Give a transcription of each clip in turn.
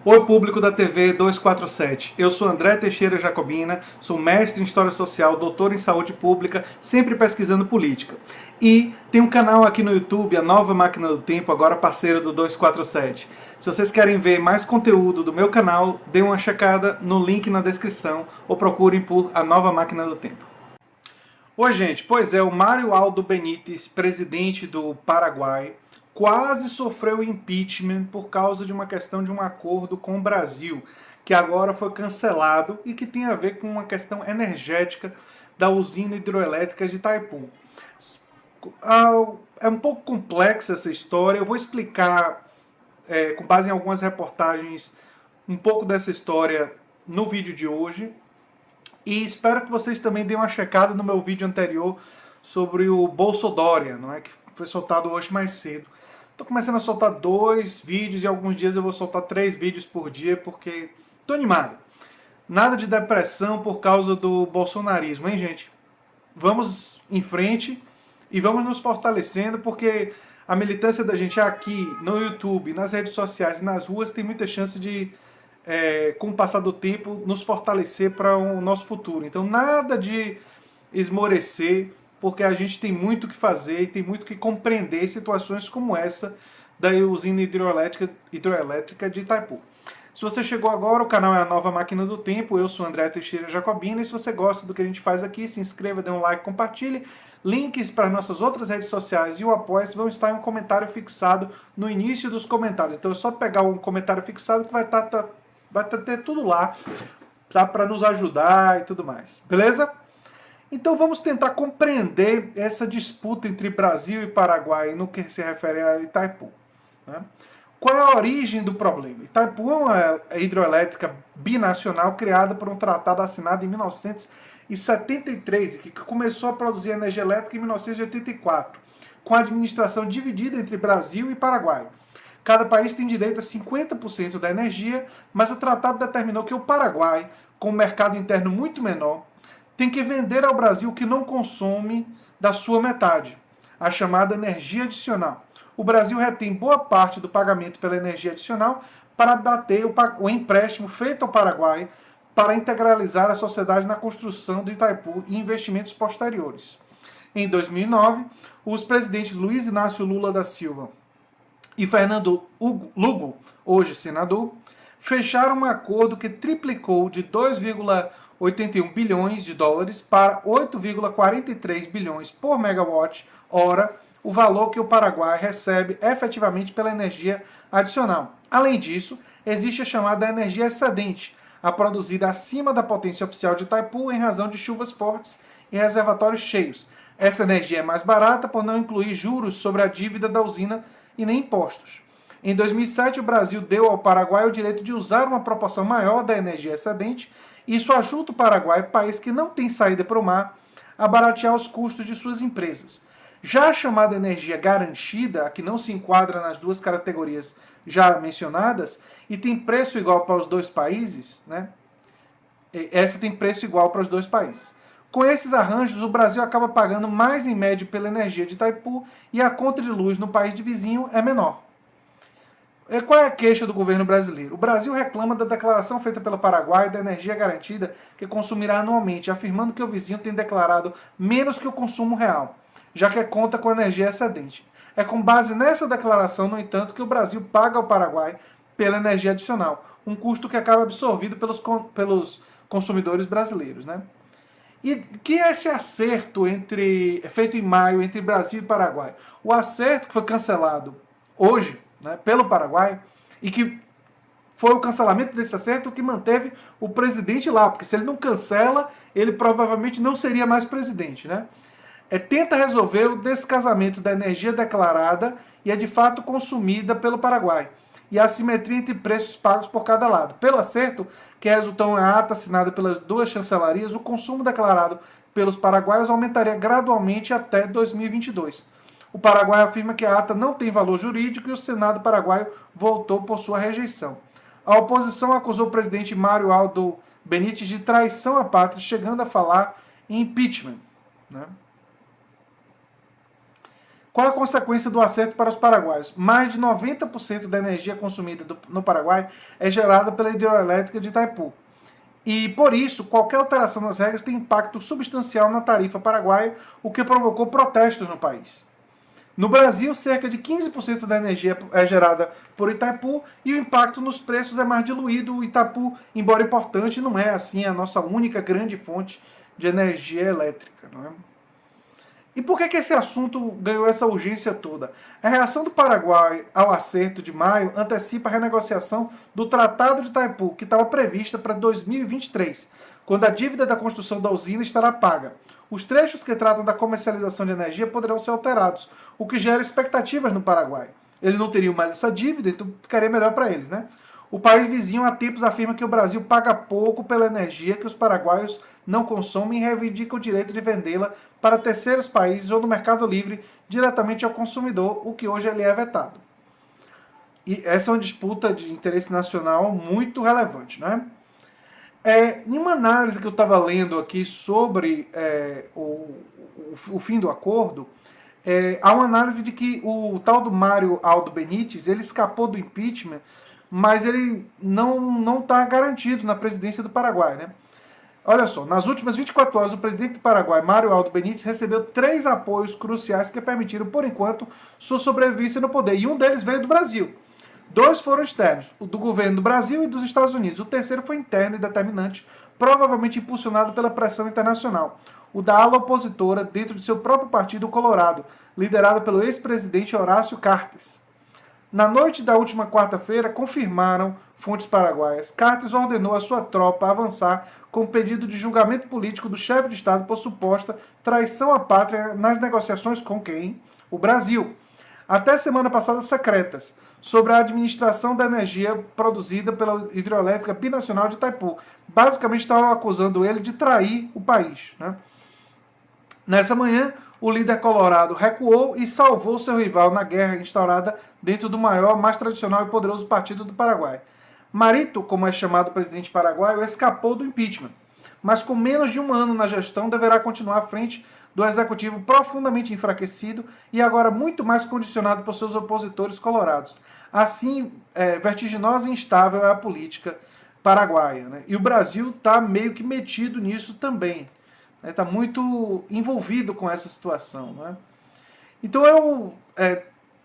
Oi, público da TV 247. Eu sou André Teixeira Jacobina, sou mestre em História Social, doutor em Saúde Pública, sempre pesquisando política. E tem um canal aqui no YouTube, a Nova Máquina do Tempo, agora parceiro do 247. Se vocês querem ver mais conteúdo do meu canal, dê uma checada no link na descrição ou procurem por a Nova Máquina do Tempo. Oi, gente. Pois é, o Mário Aldo Benítez, presidente do Paraguai, quase sofreu impeachment por causa de uma questão de um acordo com o Brasil, que agora foi cancelado e que tem a ver com uma questão energética da usina hidroelétrica de Itaipu. É um pouco complexa essa história, eu vou explicar, com base em algumas reportagens, um pouco dessa história no vídeo de hoje. E espero que vocês também deem uma checada no meu vídeo anterior sobre o Bolsodória, não é? Que foi soltado hoje mais cedo. Estou começando a soltar 2 vídeos e alguns dias eu vou soltar 3 vídeos por dia porque estou animado. Nada de depressão por causa do bolsonarismo, hein, gente? Vamos em frente e vamos nos fortalecendo porque a militância da gente aqui no YouTube, nas redes sociais e nas ruas tem muita chance de, com o passar do tempo, nos fortalecer para o nosso futuro. Então, nada de esmorecer, porque a gente tem muito que fazer e tem muito que compreender situações como essa da usina hidroelétrica de Itaipu. Se você chegou agora, o canal é a Nova Máquina do Tempo, eu sou André Teixeira Jacobina, e se você gosta do que a gente faz aqui, se inscreva, dê um like, compartilhe. Links para nossas outras redes sociais e o Apoia-se vão estar em um comentário fixado no início dos comentários. Então é só pegar um comentário fixado que vai ter tudo lá, tá, para nos ajudar e tudo mais. Beleza? Então vamos tentar compreender essa disputa entre Brasil e Paraguai no que se refere a Itaipu, né? Qual é a origem do problema? Itaipu é uma hidroelétrica binacional criada por um tratado assinado em 1973 e que começou a produzir energia elétrica em 1984, com a administração dividida entre Brasil e Paraguai. Cada país tem direito a 50% da energia, mas o tratado determinou que o Paraguai, com um mercado interno muito menor, tem que vender ao Brasil o que não consome da sua metade, a chamada energia adicional. O Brasil retém boa parte do pagamento pela energia adicional para abater o empréstimo feito ao Paraguai para integralizar a sociedade na construção de Itaipu e investimentos posteriores. Em 2009, os presidentes Luiz Inácio Lula da Silva e Fernando Lugo, hoje senador, fecharam um acordo que triplicou de 2,81 bilhões de dólares para 8,43 bilhões por megawatt-hora, o valor que o Paraguai recebe efetivamente pela energia adicional. Além disso, existe a chamada energia excedente, a produzida acima da potência oficial de Itaipu em razão de chuvas fortes e reservatórios cheios. Essa energia é mais barata por não incluir juros sobre a dívida da usina e nem impostos. Em 2007, o Brasil deu ao Paraguai o direito de usar uma proporção maior da energia excedente, e isso ajuda o Paraguai, país que não tem saída para o mar, a baratear os custos de suas empresas. Já a chamada energia garantida, a que não se enquadra nas duas categorias já mencionadas, e tem preço igual para os dois países, né? Essa tem preço igual para os dois países. Com esses arranjos, o Brasil acaba pagando mais em média pela energia de Itaipu e a conta de luz no país de vizinho é menor. Qual é a queixa do governo brasileiro? O Brasil reclama da declaração feita pelo Paraguai da energia garantida que consumirá anualmente, afirmando que o vizinho tem declarado menos que o consumo real, já que conta com energia excedente. É com base nessa declaração, no entanto, que o Brasil paga ao Paraguai pela energia adicional, um custo que acaba absorvido pelos consumidores brasileiros, né? E que é esse acerto feito em maio entre Brasil e Paraguai? O acerto que foi cancelado hoje, né, pelo Paraguai, e que foi o cancelamento desse acerto que manteve o presidente lá, porque se ele não cancela, ele provavelmente não seria mais presidente, né? Tenta resolver o descasamento da energia declarada e é de fato consumida pelo Paraguai, e a assimetria entre preços pagos por cada lado. Pelo acerto, que resultou em ata assinada pelas duas chancelarias, o consumo declarado pelos paraguaios aumentaria gradualmente até 2022. O Paraguai afirma que a ata não tem valor jurídico e o Senado paraguaio votou por sua rejeição. A oposição acusou o presidente Mário Aldo Benítez de traição à pátria, chegando a falar em impeachment, né? Qual a consequência do acerto para os paraguaios? Mais de 90% da energia consumida no Paraguai é gerada pela hidroelétrica de Itaipu. E, por isso, qualquer alteração nas regras tem impacto substancial na tarifa paraguaia, o que provocou protestos no país. No Brasil, cerca de 15% da energia é gerada por Itaipu e o impacto nos preços é mais diluído. O Itaipu, embora importante, não é assim a nossa única grande fonte de energia elétrica. Não é? E por que esse assunto ganhou essa urgência toda? A reação do Paraguai ao acerto de maio antecipa a renegociação do Tratado de Itaipu, que estava prevista para 2023, quando a dívida da construção da usina estará paga. Os trechos que tratam da comercialização de energia poderão ser alterados, o que gera expectativas no Paraguai. Eles não teriam mais essa dívida, então ficaria melhor para eles, né? O país vizinho há tempos afirma que o Brasil paga pouco pela energia que os paraguaios não consomem e reivindica o direito de vendê-la para terceiros países ou no mercado livre diretamente ao consumidor, o que hoje ele é vetado. E essa é uma disputa de interesse nacional muito relevante, né? Em uma análise que eu estava lendo aqui sobre o fim do acordo, há uma análise de que o tal do Mário Aldo Benítez, ele escapou do impeachment, mas ele não está garantido na presidência do Paraguai, né? Olha só, nas últimas 24 horas, o presidente do Paraguai, Mário Aldo Benítez, recebeu 3 apoios cruciais que permitiram, por enquanto, sua sobrevivência no poder. E um deles veio do Brasil. 2 foram externos, o do governo do Brasil e dos Estados Unidos. O terceiro foi interno e determinante, provavelmente impulsionado pela pressão internacional. O da ala opositora dentro de seu próprio partido, o Colorado, liderado pelo ex-presidente Horácio Cartes. Na noite da última quarta-feira, confirmaram fontes paraguaias, Cartes ordenou a sua tropa avançar com o pedido de julgamento político do chefe de Estado por suposta traição à pátria nas negociações com quem? O Brasil. Até semana passada secretas, sobre a administração da energia produzida pela hidrelétrica binacional de Itaipu. Basicamente estavam acusando ele de trair o país, né? Nessa manhã, o líder colorado recuou e salvou seu rival na guerra instaurada dentro do maior, mais tradicional e poderoso partido do Paraguai. Marito, como é chamado o presidente paraguaio, escapou do impeachment, mas com menos de um ano na gestão deverá continuar à frente do executivo profundamente enfraquecido e agora muito mais condicionado por seus opositores colorados. Assim, vertiginosa e instável é a política paraguaia, né? E o Brasil está meio que metido nisso também. Está muito envolvido com essa situação. Né? Então eu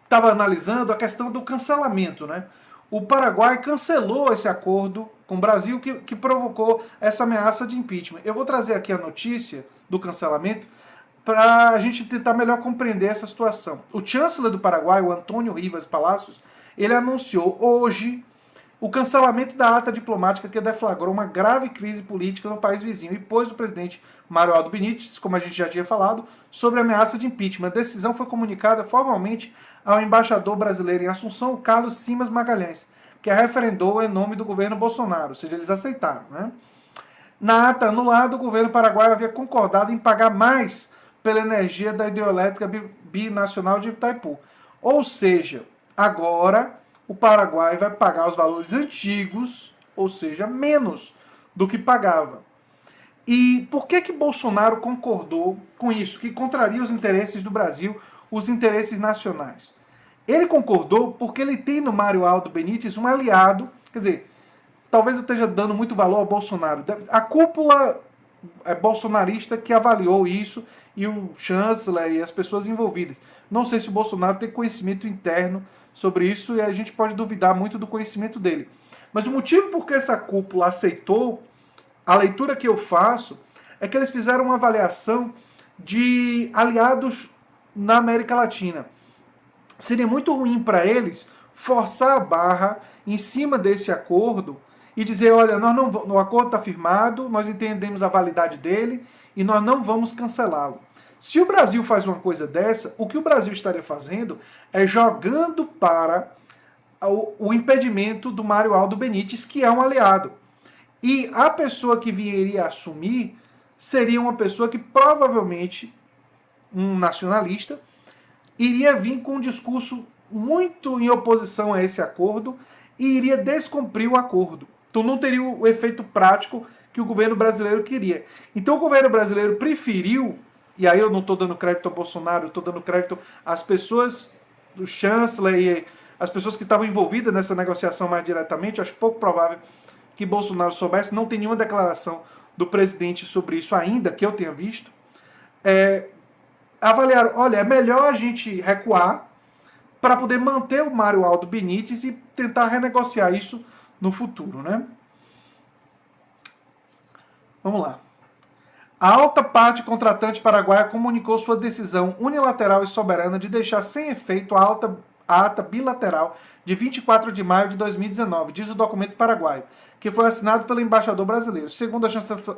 estava analisando a questão do cancelamento. Né? O Paraguai cancelou esse acordo com o Brasil que provocou essa ameaça de impeachment. Eu vou trazer aqui a notícia do cancelamento para a gente tentar melhor compreender essa situação. O chanceler do Paraguai, o Antônio Rivas Palacios, ele anunciou hoje o cancelamento da ata diplomática que deflagrou uma grave crise política no país vizinho e pôs o presidente Mário Aldo Benítez, como a gente já tinha falado, sobre a ameaça de impeachment. A decisão foi comunicada formalmente ao embaixador brasileiro em Assunção, Carlos Simas Magalhães, que a referendou em nome do governo Bolsonaro, ou seja, eles aceitaram. Né? Na ata anulada, o governo paraguaio havia concordado em pagar mais pela energia da hidrelétrica binacional de Itaipu. Ou seja, agora o Paraguai vai pagar os valores antigos, ou seja, menos do que pagava. E por que Bolsonaro concordou com isso, que contraria os interesses do Brasil, os interesses nacionais? Ele concordou porque ele tem no Mário Aldo Benítez um aliado, quer dizer, talvez eu esteja dando muito valor ao Bolsonaro. A cúpula bolsonarista que avaliou isso, e o chanceler e as pessoas envolvidas. Não sei se o Bolsonaro tem conhecimento interno sobre isso e a gente pode duvidar muito do conhecimento dele. Mas o motivo por que essa cúpula aceitou, a leitura que eu faço, é que eles fizeram uma avaliação de aliados na América Latina. Seria muito ruim para eles forçar a barra em cima desse acordo e dizer, olha, o acordo está firmado, nós entendemos a validade dele e nós não vamos cancelá-lo. Se o Brasil faz uma coisa dessa, o que o Brasil estaria fazendo é jogando para o impedimento do Mário Aldo Benítez, que é um aliado. E a pessoa que viria a assumir seria uma pessoa que provavelmente, um nacionalista, iria vir com um discurso muito em oposição a esse acordo e iria descumprir o acordo. Então não teria o efeito prático que o governo brasileiro queria. Então o governo brasileiro preferiu e aí eu não estou dando crédito ao Bolsonaro, eu estou dando crédito às pessoas do chanceler e as pessoas que estavam envolvidas nessa negociação mais diretamente. Acho pouco provável que Bolsonaro soubesse, não tem nenhuma declaração do presidente sobre isso ainda, que eu tenha visto. Avaliaram, olha, é melhor a gente recuar para poder manter o Mário Aldo Benítez e tentar renegociar isso no futuro, né? Vamos lá. A alta parte contratante paraguaia comunicou sua decisão unilateral e soberana de deixar sem efeito a ata bilateral de 24 de maio de 2019, diz o documento paraguaio, que foi assinado pelo embaixador brasileiro. Segundo a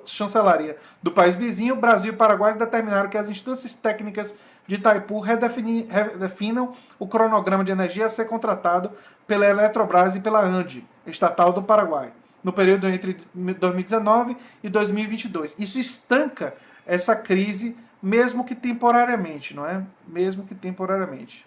chancelaria do país vizinho, Brasil e Paraguai determinaram que as instâncias técnicas de Itaipu redefinam o cronograma de energia a ser contratado pela Eletrobras e pela ANDE, estatal do Paraguai, no período entre 2019 e 2022. Isso estanca essa crise, mesmo que temporariamente, não é? Mesmo que temporariamente.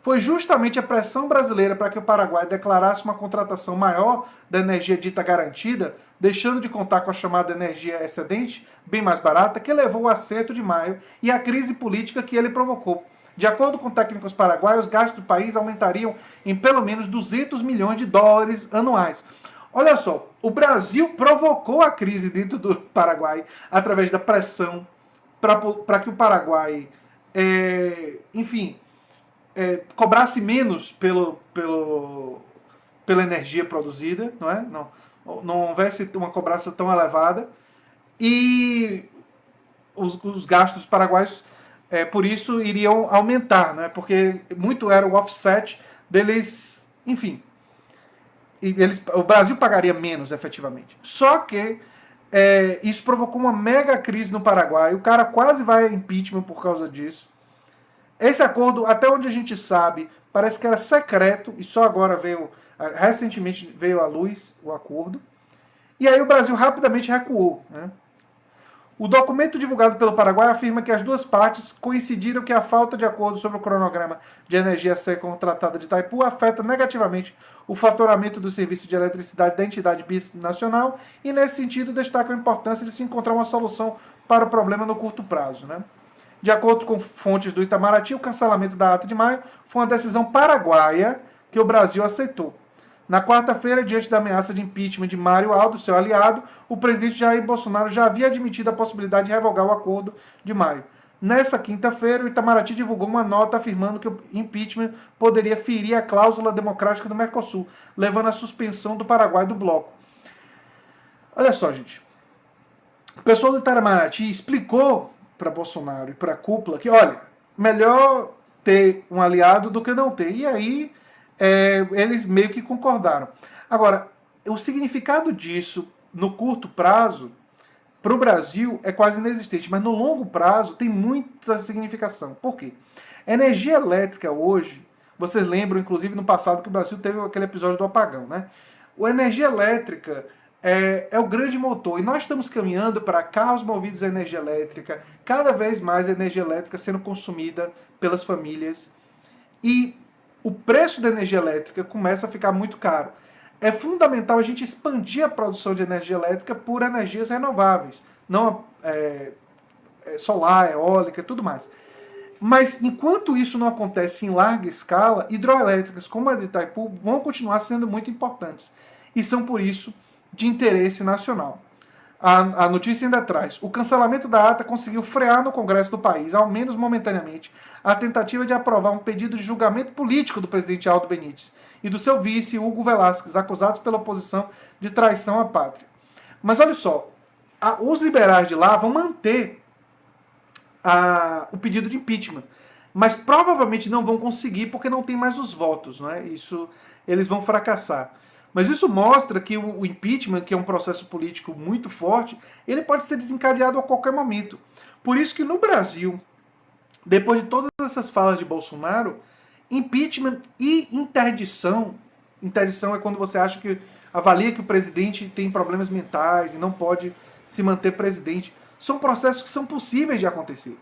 Foi justamente a pressão brasileira para que o Paraguai declarasse uma contratação maior da energia dita garantida, deixando de contar com a chamada energia excedente, bem mais barata, que levou ao acerto de maio e à crise política que ele provocou. De acordo com técnicos paraguaios, os gastos do país aumentariam em pelo menos 200 milhões de dólares anuais. Olha só, o Brasil provocou a crise dentro do Paraguai através da pressão para que o Paraguai, cobrasse menos pela energia produzida, não é? Não houvesse uma cobrança tão elevada, e os gastos paraguaios, por isso, iriam aumentar, não é? Porque muito era o offset deles, enfim, o Brasil pagaria menos, efetivamente. Só que isso provocou uma mega crise no Paraguai, o cara quase vai a impeachment por causa disso. Esse acordo, até onde a gente sabe, parece que era secreto e só agora recentemente veio à luz o acordo. E aí o Brasil rapidamente recuou, né? O documento divulgado pelo Paraguai afirma que as duas partes coincidiram que a falta de acordo sobre o cronograma de energia a ser contratada de Itaipu afeta negativamente o faturamento do serviço de eletricidade da entidade binacional e, nesse sentido, destacam a importância de se encontrar uma solução para o problema no curto prazo, né? De acordo com fontes do Itamaraty, o cancelamento da ata de maio foi uma decisão paraguaia que o Brasil aceitou. Na quarta-feira, diante da ameaça de impeachment de Mário Aldo, seu aliado, o presidente Jair Bolsonaro já havia admitido a possibilidade de revogar o acordo de maio. Nessa quinta-feira, o Itamaraty divulgou uma nota afirmando que o impeachment poderia ferir a cláusula democrática do Mercosul, levando à suspensão do Paraguai do bloco. Olha só, gente. O pessoal do Itamaraty explicou para Bolsonaro e para a cúpula que, olha, melhor ter um aliado do que não ter. E aí eles meio que concordaram. Agora, o significado disso no curto prazo para o Brasil é quase inexistente, mas no longo prazo tem muita significação. Por quê? A energia elétrica hoje, vocês lembram, inclusive, no passado que o Brasil teve aquele episódio do apagão, né? A energia elétrica é o grande motor. E nós estamos caminhando para carros movidos a energia elétrica, cada vez mais a energia elétrica sendo consumida pelas famílias. E o preço da energia elétrica começa a ficar muito caro. É fundamental a gente expandir a produção de energia elétrica por energias renováveis, não solar, eólica e tudo mais. Mas enquanto isso não acontece em larga escala, hidroelétricas como a de Itaipu vão continuar sendo muito importantes. E são, por isso, de interesse nacional. A notícia ainda traz: o cancelamento da ata conseguiu frear no Congresso do país, ao menos momentaneamente, a tentativa de aprovar um pedido de julgamento político do presidente Aldo Benítez e do seu vice, Hugo Velasquez, acusados pela oposição de traição à pátria. Mas olha só, os liberais de lá vão manter o pedido de impeachment, mas provavelmente não vão conseguir porque não tem mais os votos, não é? Isso, eles vão fracassar. Mas isso mostra que o impeachment, que é um processo político muito forte, ele pode ser desencadeado a qualquer momento. Por isso que no Brasil, depois de todas essas falas de Bolsonaro, impeachment e interdição é quando você avalia que o presidente tem problemas mentais e não pode se manter presidente, são processos que são possíveis de acontecer.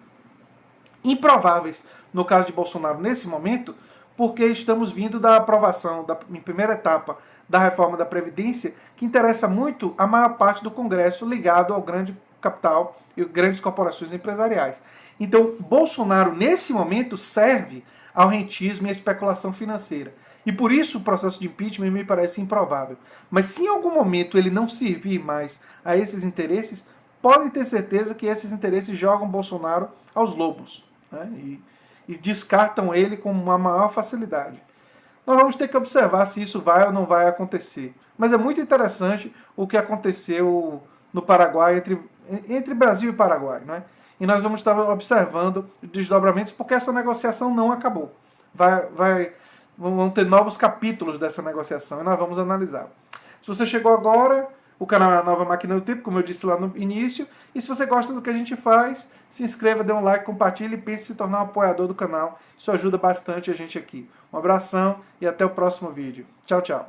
Improváveis, no caso de Bolsonaro nesse momento, porque estamos vindo da aprovação, em primeira etapa, da reforma da Previdência, que interessa muito a maior parte do Congresso ligado ao grande capital e grandes corporações empresariais. Então, Bolsonaro, nesse momento, serve ao rentismo e à especulação financeira. E por isso o processo de impeachment me parece improvável. Mas se em algum momento ele não servir mais a esses interesses, podem ter certeza que esses interesses jogam Bolsonaro aos lobos, né? E descartam ele com uma maior facilidade. Nós vamos ter que observar se isso vai ou não vai acontecer. Mas é muito interessante o que aconteceu no Paraguai, entre Brasil e Paraguai, né? E nós vamos estar observando desdobramentos, porque essa negociação não acabou. Vão ter novos capítulos dessa negociação e nós vamos analisar. Se você chegou agora, o canal é a Nova Máquina do Tempo, como eu disse lá no início. E se você gosta do que a gente faz, se inscreva, dê um like, compartilhe e pense em se tornar um apoiador do canal. Isso ajuda bastante a gente aqui. Um abração e até o próximo vídeo. Tchau, tchau.